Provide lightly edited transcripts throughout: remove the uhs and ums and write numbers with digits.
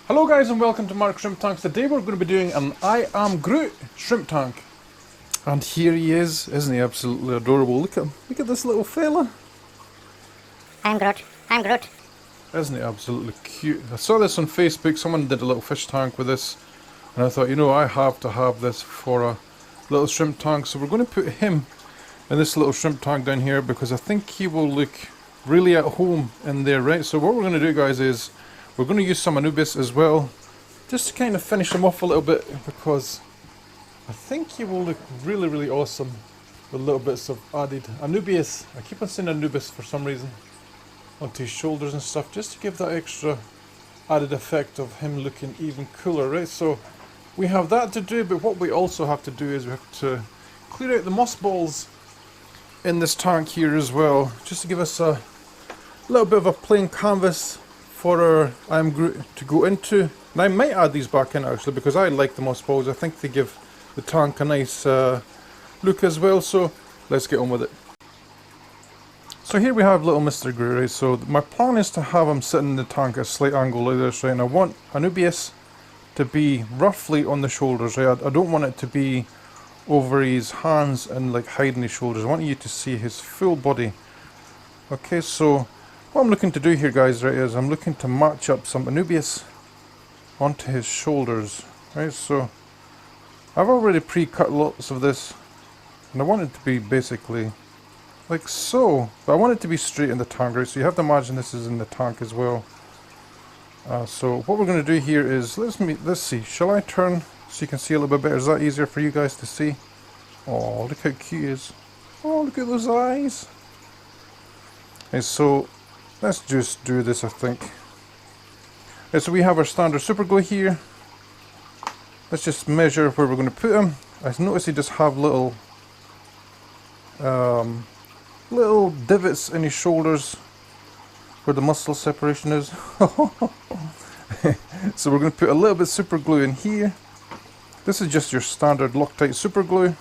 Hello guys and welcome to Mark Shrimp Tanks. Today we're going to be doing an I Am Groot shrimp tank. And here he is, isn't he absolutely adorable? Look at him, look at this little fella. I'm Groot, I'm Groot. Isn't he absolutely cute? I saw this on Facebook, someone did a little fish tank with this. And I thought, you know, I have to have this for a little shrimp tank. So we're going to put him in this little shrimp tank down here because I think he will look really at home in there, right? So what we're going to do, guys, is we're going to use some Anubis as well, just to kind of finish him off a little bit, because I think he will look really, really awesome with little bits of added Anubis. I keep on saying Anubis for some reason, onto his shoulders and stuff, just to give that extra added effect of him looking even cooler, right? So we have that to do, but what we also have to do is we have to clear out the mossballs in this tank here as well, just to give us a little bit of a plain canvas for our I Am Groot to go into. And I might add these back in actually, because I like the mossballs. I think they give the tank a nice look as well. So let's get on with it. So here we have little Mr. Groot, right? So my plan is to have him sitting in the tank at a slight angle like this, right? And I want Anubis to be roughly on the shoulders, right? I don't want it to be over his hands and like hiding his shoulders. I want you to see his full body. Okay, so what I'm looking to do here, guys, right, is I'm looking to match up some Anubis onto his shoulders, right? So I've already pre-cut lots of this, and I want it to be basically like so, but I want it to be straight in the tank, right? So you have to imagine this is in the tank as well. So what we're going to do here is, let's see, shall I turn so you can see a little bit better? Is that easier for you guys to see? Oh, look how cute he is. Oh, look at those eyes. And so let's just do this, I think. Okay, so we have our standard super glue here. Let's just measure where we're going to put him. I notice he just have little little divots in his shoulders where the muscle separation is. So we're going to put a little bit of super glue in here. This is just your standard Loctite super glue.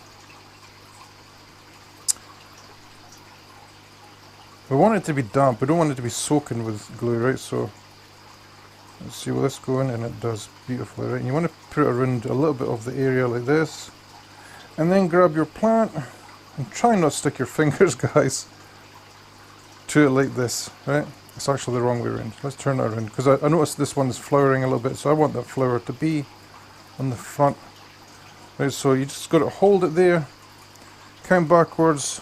We want it to be damp, we don't want it to be soaking with glue, right? So let's see, will this go in? And it does beautifully, right? And you want to put it around a little bit of the area like this, and then grab your plant and try not to stick your fingers, guys, to it like this, right? It's actually the wrong way around. Let's turn it around, because I noticed this one is flowering a little bit, so I want that flower to be on the front, right? So you just got to hold it there, count backwards,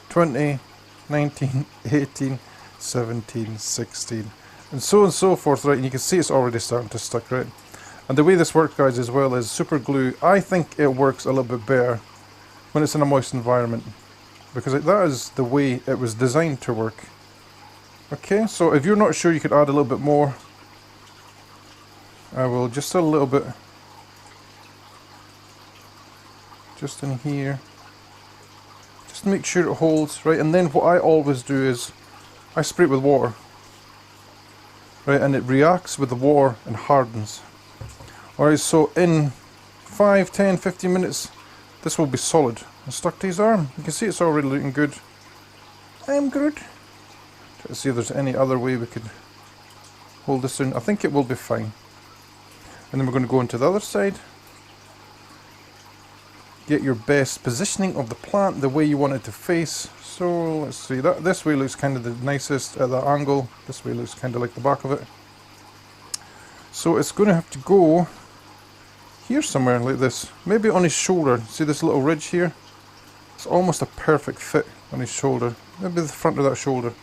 20, 19, 18, 17, 16, and so forth, right? And you can see it's already starting to stick, right? And the way this works, guys, as well, is super glue, I think it works a little bit better when it's in a moist environment, because that is the way it was designed to work. Okay, so if you're not sure, you could add a little bit more. I will just a little bit, just in here, just to make sure it holds, right? And then what I always do is I spray it with water, right? And it reacts with the water and hardens. Alright, so in 5, 10, 15 minutes, this will be solid and stuck to his arm. You can see it's already looking good. I'm good. Try to see if there's any other way we could hold this in. I think it will be fine. And then we're going to go into the other side. Get your best positioning of the plant the way you want it to face. So let's see, that this way looks kind of the nicest at that angle. This way looks kind of like the back of it. So it's going to have to go here somewhere like this. Maybe on his shoulder. See this little ridge here? It's almost a perfect fit on his shoulder. Maybe the front of that shoulder.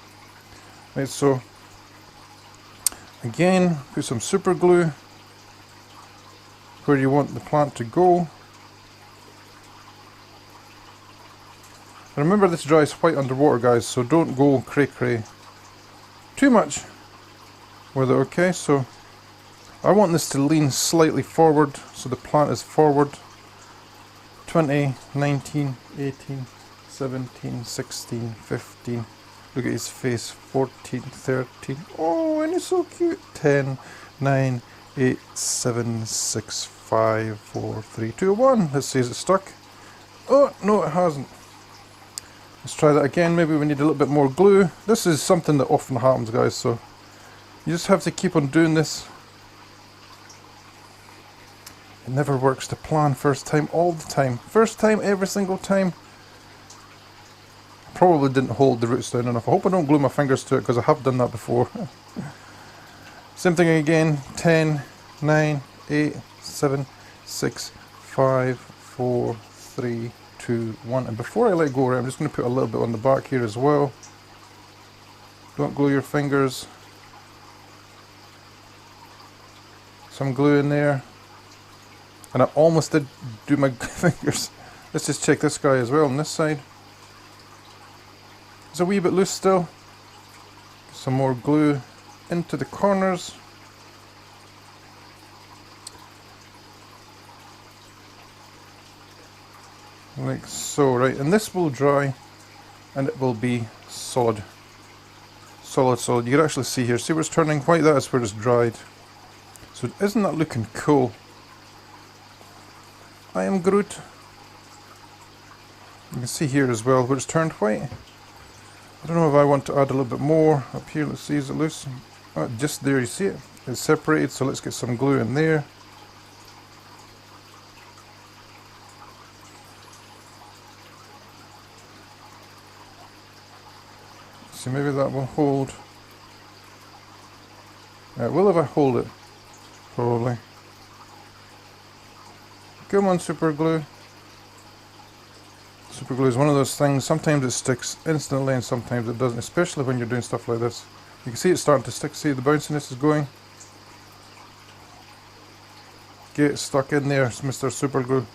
Right, so again, put some super glue where you want the plant to go. Remember, this dries white underwater, guys, so don't go cray-cray too much with it, okay? So I want this to lean slightly forward, so the plant is forward. 20, 19, 18, 17, 16, 15. Look at his face. 14, 13. Oh, and he's so cute. 10, 9, 8, 7, 6, 5, 4, 3, 2, 1. Let's see, is it stuck? Oh, no, it hasn't. Let's try that again. Maybe we need a little bit more glue. This is something that often happens, guys, so you just have to keep on doing this It never works to plan first time all the time. First time, every single time. Probably didn't hold the roots down enough. I hope I don't glue my fingers to it because I have done that before. Same thing again. 10, 9, 8, 7, 6, 5, 4, 3, 2, 1. And before I let go, I'm just going to put a little bit on the back here as well. Don't glue your fingers. Some glue in there. And I almost did do my fingers. Let's just check this guy as well on this side. It's a wee bit loose still. Some more glue into the corners. Like so, right, and this will dry and it will be solid. Solid. You can actually see here, see where it's turning white? That is where it's dried. So isn't that looking cool? I am Groot. You can see here as well where it's turned white. I don't know if I want to add a little bit more up here. Let's see, is it loose? Oh, just there, you see it? It's separated, so let's get some glue in there. So maybe that will hold. It will if I hold it, probably. Come on, super glue. Super glue is one of those things, sometimes it sticks instantly and sometimes it doesn't, especially when you're doing stuff like this. You can see it's starting to stick, see the bounciness is going. Get stuck in there, it's Mr. Super Glue.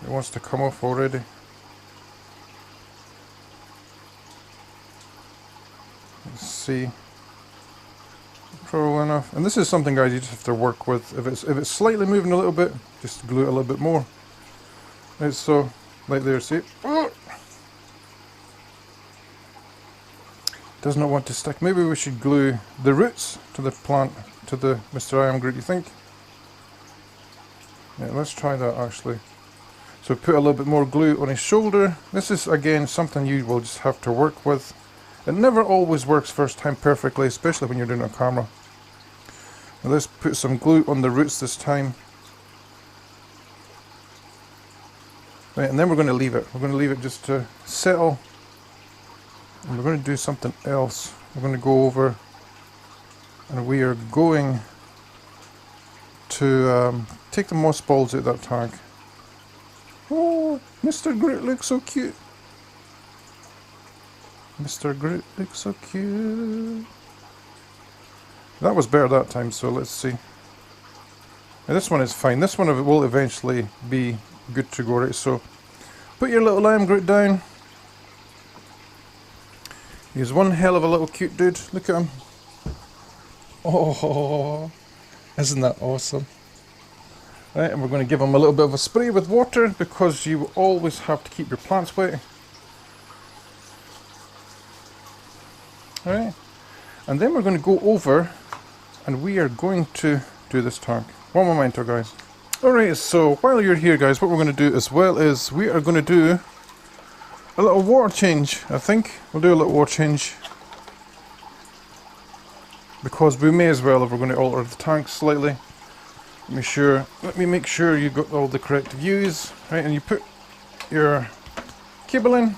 It wants to come off already. Let's see. Probably enough. And this is something, guys, you just have to work with. If it's slightly moving a little bit, just glue it a little bit more. Right, so, like there, see? Does not want to stick. Maybe we should glue the roots to the plant, to the Mr. I Am Groot, you think? Yeah, let's try that actually. So put a little bit more glue on his shoulder. This is, again, something you will just have to work with. It never always works first time perfectly, especially when you're doing it on camera. Now let's put some glue on the roots this time. Right, and then we're going to leave it. We're going to leave it just to settle. And we're going to do something else. We're going to go over and we are going to take the moss balls out of that tank. Oh, Mr. Groot looks so cute. Mr. Groot looks so cute. That was better that time, so let's see. Now this one is fine. This one will eventually be good to go, right? So put your little I Am Groot down. He's one hell of a little cute dude. Look at him. Oh, isn't that awesome? Right, and we're going to give him a little bit of a spray with water because you always have to keep your plants wet. Alright, and then we're going to go over and we are going to do this tank. One momento, guys. Alright, so while you're here, guys, what we're going to do as well is we are going to do a little water change, I think. We'll do a little water change because we may as well if we're going to alter the tank slightly. Let me make sure you got all the correct views, right? And you put your cable in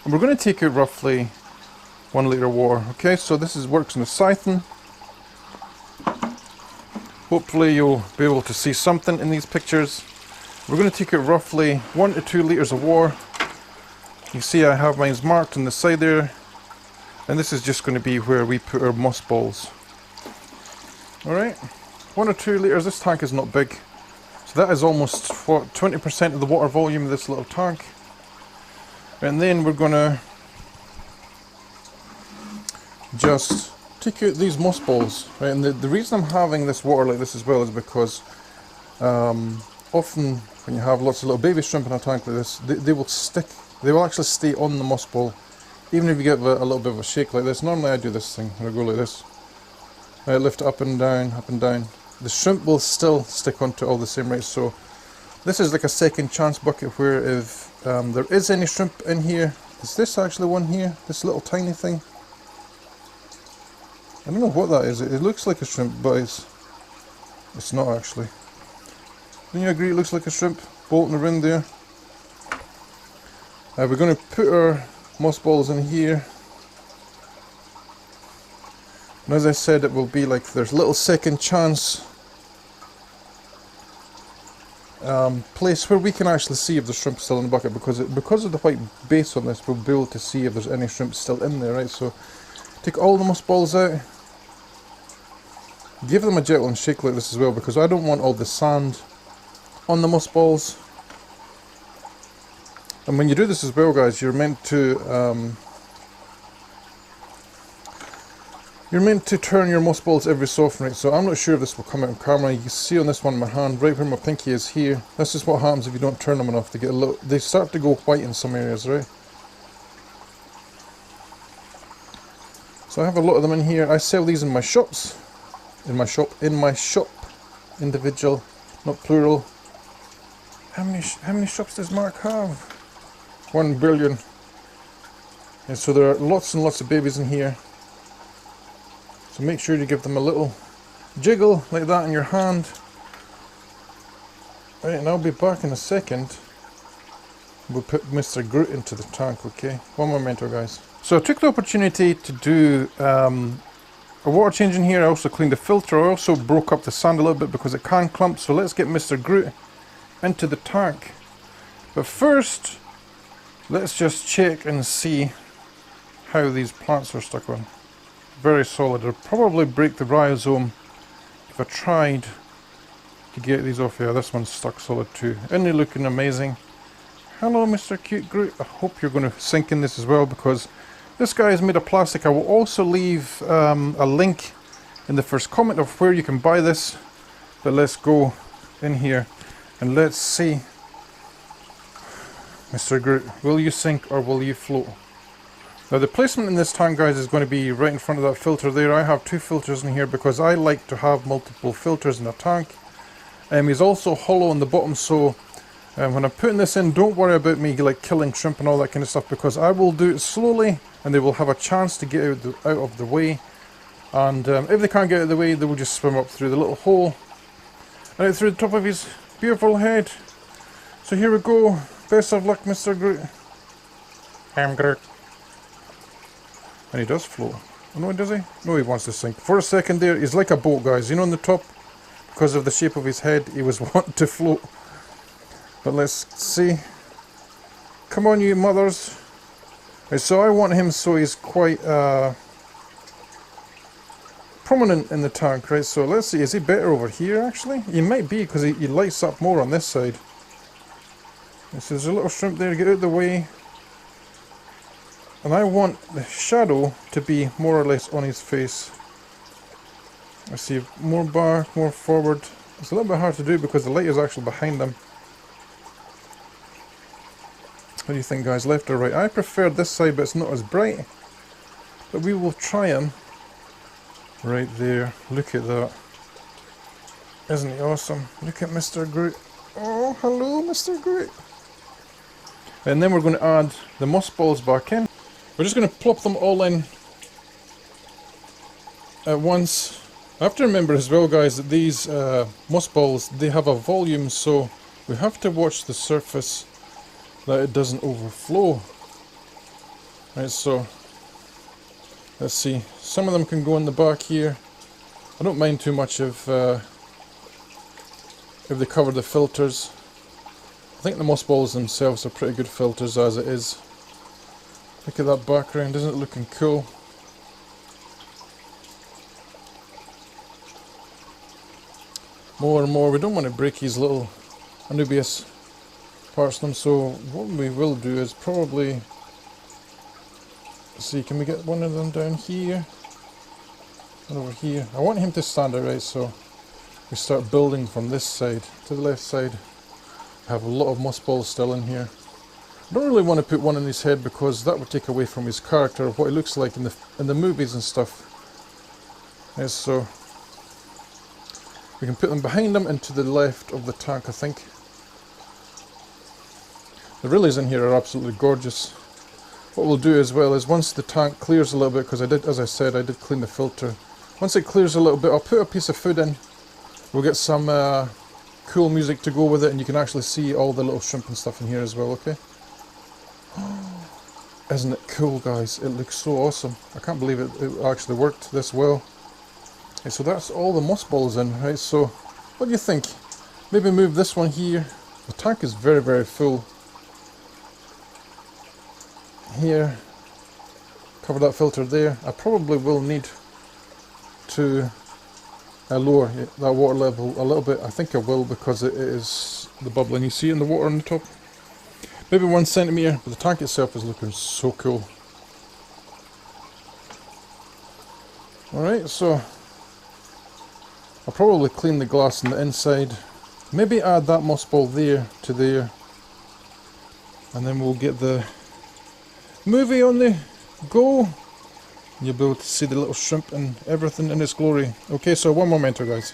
and we're going to take out roughly 1 litre of water. Okay, so this works in a siphon. Hopefully you'll be able to see something in these pictures. We're going to take out roughly 1 to 2 litres of water. You see I have mine marked on the side there. And this is just going to be where we put our moss balls. Alright, 1 or 2 litres. This tank is not big. So that is almost, what, 20% of the water volume of this little tank. And then we're going to just take out these moss balls, right? And the reason I'm having this water like this as well is because often when you have lots of little baby shrimp in a tank like this, they will stick, they will actually stay on the moss ball, even if you give it a little bit of a shake like this. Normally I do this thing, when I go like this. I lift it up and down, up and down. The shrimp will still stick onto it all the same, right? So this is like a second chance bucket where if there is any shrimp in here, is this actually one here? This little tiny thing? I don't know what that is. It looks like a shrimp, but it's It's not actually. Don't you agree it looks like a shrimp bolting around there? We're going to put our mothballs in here. And as I said, it will be like there's a little second chance place where we can actually see if the shrimp's still in the bucket, because of the white base on this, we'll be able to see if there's any shrimp still in there, right? So take all the mothballs out. Give them a gentle shake like this as well, because I don't want all the sand on the mothballs. And when you do this as well, guys, you're meant to turn your mothballs every so often, right? So I'm not sure if this will come out on camera. You can see on this one in my hand, right where my pinky is here. This is what happens if you don't turn them enough. They start to go white in some areas, right? So I have a lot of them in here. I sell these in my shops. In my shop. Individual, not plural. How many shops does Mark have? 1 billion. And so there are lots and lots of babies in here. So make sure you give them a little jiggle like that in your hand. Right, and I'll be back in a second. We'll put Mr. Groot into the tank, okay? One momento, guys. So I took the opportunity to do a water change in here. I also cleaned the filter. I also broke up the sand a little bit because it can clump. So let's get Mr. Groot into the tank. But first, let's just check and see how these plants are stuck on. Very solid. It'll probably break the rhizome if I tried to get these off here. This one's stuck solid too. And they're looking amazing. Hello, Mr. Cute Groot. I hope you're going to sink in this as well, because this guy is made of plastic. I will also leave a link in the first comment of where you can buy this. But let's go in here and let's see. Mr. Groot, will you sink or will you float? Now the placement in this tank, guys, is going to be right in front of that filter there. I have 2 filters in here because I like to have multiple filters in a tank. He's also hollow on the bottom, so when I'm putting this in, don't worry about me like killing shrimp and all that kind of stuff, because I will do it slowly and they will have a chance to get out of the way. And if they can't get out of the way, they will just swim up through the little hole and out through the top of his beautiful head. So here we go. Best of luck, Mr. Groot. I'm Groot. And he does float. Oh no, does he? No, he wants to sink. For a second there, he's like a boat, guys. You know, on the top, because of the shape of his head, he was wanting to float. But let's see. Come on, you mothers. Right, so I want him so he's quite prominent in the tank, right? So let's see, is he better over here, actually? He might be, because he lights up more on this side. Right, so there's a little shrimp there, get out of the way. And I want the shadow to be more or less on his face. I see more back, more forward. It's a little bit hard to do because the light is actually behind him. What do you think, guys? Left or right? I prefer this side, but it's not as bright. But we will try him. Right there. Look at that. Isn't he awesome? Look at Mr. Groot. Oh, hello, Mr. Groot. And then we're going to add the mothballs back in. We're just going to plop them all in at once. I have to remember as well, guys, that these mothballs, they have a volume, so we have to watch the surface that it doesn't overflow. Right, so let's see. Some of them can go in the back here. I don't mind too much if they cover the filters. I think the mothballs themselves are pretty good filters as it is. Look at that background, isn't it looking cool? More and more, we don't want to break these little anubious parts of them, so what we will do is probably, let's see, can we get one of them down here and over here? I want him to stand out, right, so we start building from this side to the left side. I have a lot of mothballs still in here. I don't really want to put one in his head because that would take away from his character of what he looks like in the movies and stuff. Yes, so we can put them behind him and to the left of the tank, I think. The relays in here are absolutely gorgeous. What we'll do as well is once the tank clears a little bit, because as I said, I did clean the filter. Once it clears a little bit, I'll put a piece of food in We'll get some cool music to go with it, and you can actually see all the little shrimp and stuff in here as well, okay? Isn't it cool, guys? It looks so awesome. I can't believe it actually worked this well. Okay, so that's all the mothballs in, right? So, what do you think? Maybe move this one here. The tank is very, very full. Here. Cover that filter there. I probably will need to lower that water level a little bit. I think I will, because it is the bubbling. You see it in the water on the top? Maybe 1 centimetre, but the tank itself is looking so cool. Alright, so I'll probably clean the glass on the inside. Maybe add that mothball there to there. And then we'll get the movie on the go. You'll be able to see the little shrimp and everything in its glory. Okay, so one momento, guys.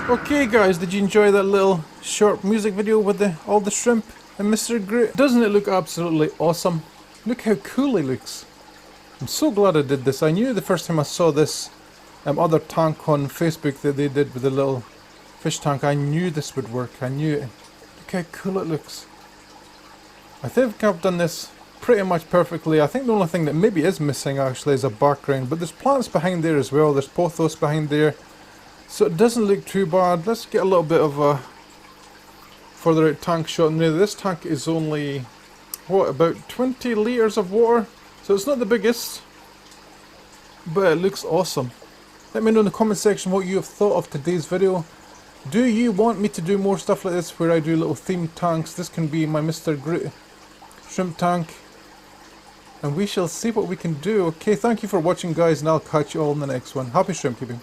Okay guys, did you enjoy that little short music video with all the shrimp and Mr. Groot? Doesn't it look absolutely awesome? Look how cool he looks. I'm so glad I did this. I knew the first time I saw this other tank on Facebook that they did with the little fish tank, I knew this would work. I knew it. Look how cool it looks. I think I've done this pretty much perfectly. I think the only thing that maybe is missing actually is a background, but there's plants behind there as well. There's pothos behind there. So it doesn't look too bad. Let's get a little bit of a further out tank shot in there. This tank is only, what, about 20 litres of water? So it's not the biggest, but it looks awesome. Let me know in the comment section what you have thought of today's video. Do you want me to do more stuff like this where I do little themed tanks? This can be my Mr. Groot shrimp tank. And we shall see what we can do. Okay, thank you for watching guys, and I'll catch you all in the next one. Happy shrimp keeping.